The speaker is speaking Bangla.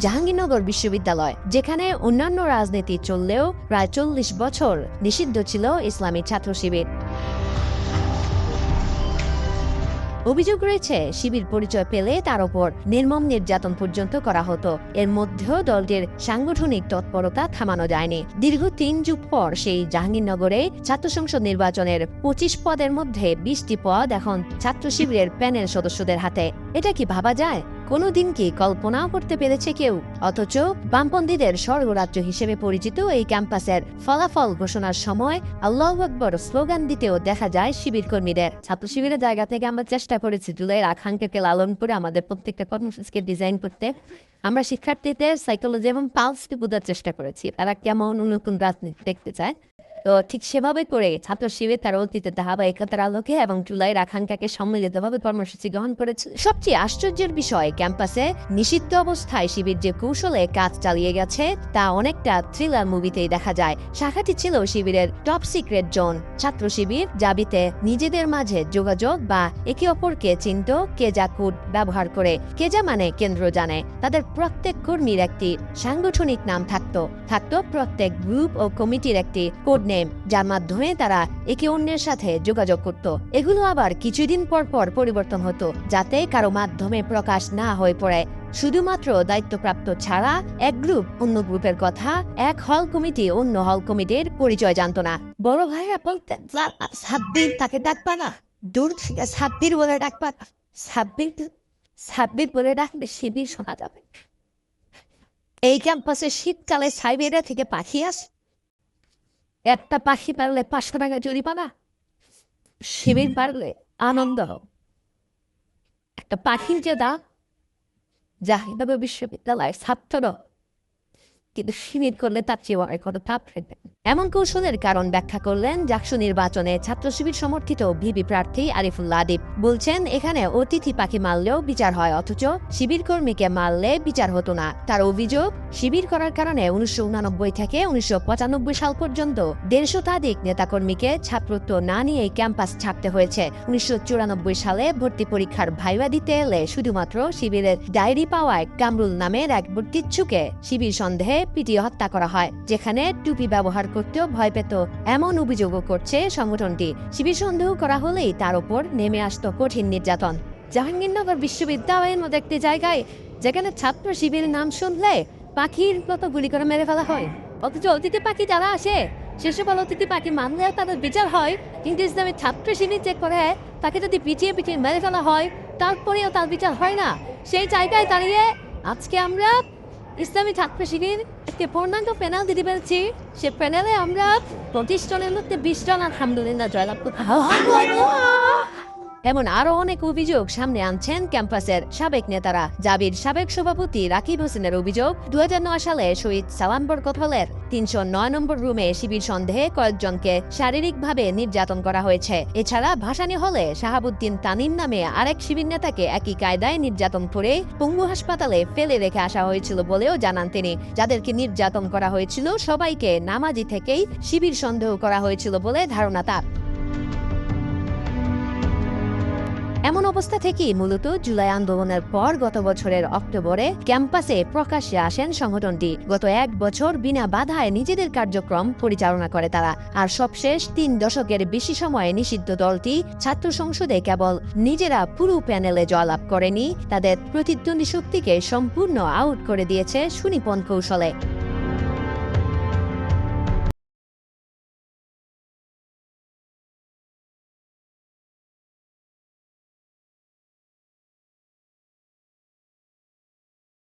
জাহাঙ্গীরনগর বিশ্ববিদ্যালয়, যেখানে অন্যান্য রাজনীতি চললেও প্রায় 40 বছর নিষিদ্ধ ছিল ইসলামী ছাত্র শিবির। অভিযোগ রয়েছে, শিবির পরিচয় পেলে তার ওপর নির্মম নির্যাতন পর্যন্ত করা হতো। এর মধ্যেও দলটির সাংগঠনিক তৎপরতা থামানো যায়নি। দীর্ঘ 3 যুগ পর সেই জাহাঙ্গীরনগরে ছাত্র সংসদ নির্বাচনের 25 পদের মধ্যে 20টি পদ এখন ছাত্র শিবিরের প্যানেল সদস্যদের হাতে। এটা কি ভাবা যায়? কোনোদিন কি কল্পনাও করতে পেরেছে কেউ? অথচ বামপন্থীদের স্বর্গরাজ্য হিসেবে পরিচিত এই ক্যাম্পাসের ফলাফল ঘোষণার সময় আল্লাহু আকবার স্লোগান দিতেও দেখা যায় শিবির কর্মীদের। ছাত্র শিবিরের জায়গা থেকে আমরা চেষ্টা করেছি জুলাইয়ের আকাঙ্ক্ষাকে লালন করে আমাদের প্রত্যেকটা কর্মসূচিকে ডিজাইন করতে। আমরা শিক্ষার্থীদের সাইকোলজি এবং পালসকে বোঝার চেষ্টা করেছি, তারা কেমন নতুন রাজনীতি দেখতে চায়। তো ঠিক সেভাবে করে ছাত্র শিবির তার অতীতে ধারাবাহিকতার আলোকে এবং জুলাইয়ের আকাঙ্ক্ষাকে সম্মিলিতভাবে কর্মসূচি গ্রহণ করেছে। সবচেয়ে আশ্চর্যের বিষয়, ক্যাম্পাসে নিষিদ্ধ অবস্থায় শিবির যে কৌশলে কাজ চালিয়ে গেছে তা অনেকটা থ্রিলার মুভিতেই দেখা যায়। শাখাটি ছিল শিবিরের টপ সিক্রেট জোন। ছাত্র শিবির জাবিতে নিজেদের মাঝে যোগাযোগ বা একে অপরকে চিনত কে যা কোড ব্যবহার করে। কে যা মানে কেন্দ্র জানে। তাদের প্রত্যেক কর্মীর একটি সাংগঠনিক নাম থাকতো প্রত্যেক গ্রুপ ও কমিটির একটি কোড নেম, যার মাধ্যমে তারা একে অন্যের সাথে যোগাযোগ করত। এগুলো আবার কিছুদিন পর পর পরিবর্তন হতো, যাতে কারো মাধ্যমে প্রকাশ না হয়ে পড়ে। শুধুমাত্র দায়িত্বপ্রাপ্ত ছাড়া এক গ্রুপ অন্য গ্রুপের কথা, এক হল কমিটি অন্য হল কমিটির পরিচয় জানত না। বড় ভাইরা বলতেন, সাব্বির তাকে ডাকবা না, দূর থেকে সাব্বির বলে ডাকবা না, সাব্বির বলে ডাকলে শিবির শোনা যাবে। এই ক্যাম্পাসে শীতকালে সাইবেরিয়া থেকে পাখি আসে, একটা পাখি পারলে 500 টাকা জরিমানা, শিবির পারলে আনন্দ। একটা পাখির যে দাম, জাহাঙ্গীরনগর বিশ্ববিদ্যালয়ের ছাত্র কিন্তু শিবির করলে তার চেয়ে অনেক কোনো তাপ ফেলবেন। এমন কৌশলের কারণ ব্যাখ্যা করলেন জাকসু নির্বাচনে ছাত্র শিবির সমর্থিত ভিপি প্রার্থী আরিফুল্লাহ আদিব। বলছেন, এখানে অতিথি পাখি মারলেও বিচার হয়, অথচ শিবির কর্মীকে মারলে বিচার হতো না। তার অভিযোগ, শিবির করার কারণে 1989 থেকে 1995 সাল পর্যন্ত 150 নেতাকর্মীকে ছাত্রত্ব না নিয়ে ক্যাম্পাস ছাড়তে হয়েছে। 1994 সালে ভর্তি পরীক্ষার ভাইবা দিতে এলে শুধুমাত্র শিবিরের ডায়েরি পাওয়ায় কামরুল নামের এক ভর্তিচ্ছুকে শিবির সন্দেহে পিটিয়ে হত্যা করা হয়, যেখানে টুপি ব্যবহার করতেও ভয় পেত। এমন অভিযোগও করছে সংগঠনটি। শিবির সন্দেহ করা হলেই তার উপর নেমে আসতো কঠিন নির্যাতন। জাহাঙ্গীরনগর বিশ্ববিদ্যালয়ের মতো একটি জায়গায় যেখানে ছাত্র শিবিরের নাম শুনলে পাখির মতো গুলি করে মেরে ফেলা হয়, অথচ অতিথি পাখি যারা আসে সেসব অতিথি পাখি মানলেও তাদের বিচার হয়। কিন্তু ইসলামী ছাত্র শিবির চেক করে তাকে যদি পিটিয়ে মেরে ফেলা হয়, তারপরেও তার বিচার হয় না। সেই জায়গায় দাঁড়িয়ে আজকে আমরা ইসলামী ছাত্র শিবির একটি পূর্ণাঙ্গ প্যানেল দিতে পেরেছি। সে প্যানেলে আমরা 25 জনের মধ্যে 20 জন আলহামদুলিল্লাহ জয়লাভ করতে। এমন আরো অনেক অভিযোগ সামনে আনছেন ক্যাম্পাসের সাবেক নেতারা। জাবির সাবেক সভাপতি রাকিব হোসেনের অভিযোগ, 2009 সালে শহীদ সালাম বরকত হলের 309 নম্বর রুমে শিবির সন্দেহে কয়েকজনকে শারীরিকভাবে নির্যাতন করা হয়েছে। এছাড়া ভাসানী হলে শাহাবুদ্দিন তানিম নামে আরেক শিবির নেতাকে একই কায়দায় নির্যাতন করে পঙ্গু হাসপাতালে ফেলে রেখে আসা হয়েছিল বলেও জানান তিনি। যাদেরকে নির্যাতন করা হয়েছিল সবাইকে নামাজি থেকেই শিবির সন্দেহ করা হয়েছিল বলে ধারণা তার। এমন অবস্থা থেকেই মূলত জুলাই আন্দোলনের পর গত বছরের অক্টোবরে ক্যাম্পাসে প্রকাশ্যে আসেন সংগঠনটি। গত 1 বছর বিনা বাধায় নিজেদের কার্যক্রম পরিচালনা করে তারা। আর সবশেষ 3 দশকের বেশি সময়ে নিষিদ্ধ দলটি ছাত্র সংসদে কেবল নিজেরা পুরো প্যানেলে জয়লাভ করেনি, তাদের প্রতিদ্বন্দ্বী শক্তিকে সম্পূর্ণ আউট করে দিয়েছে সুনিপুণ কৌশলে।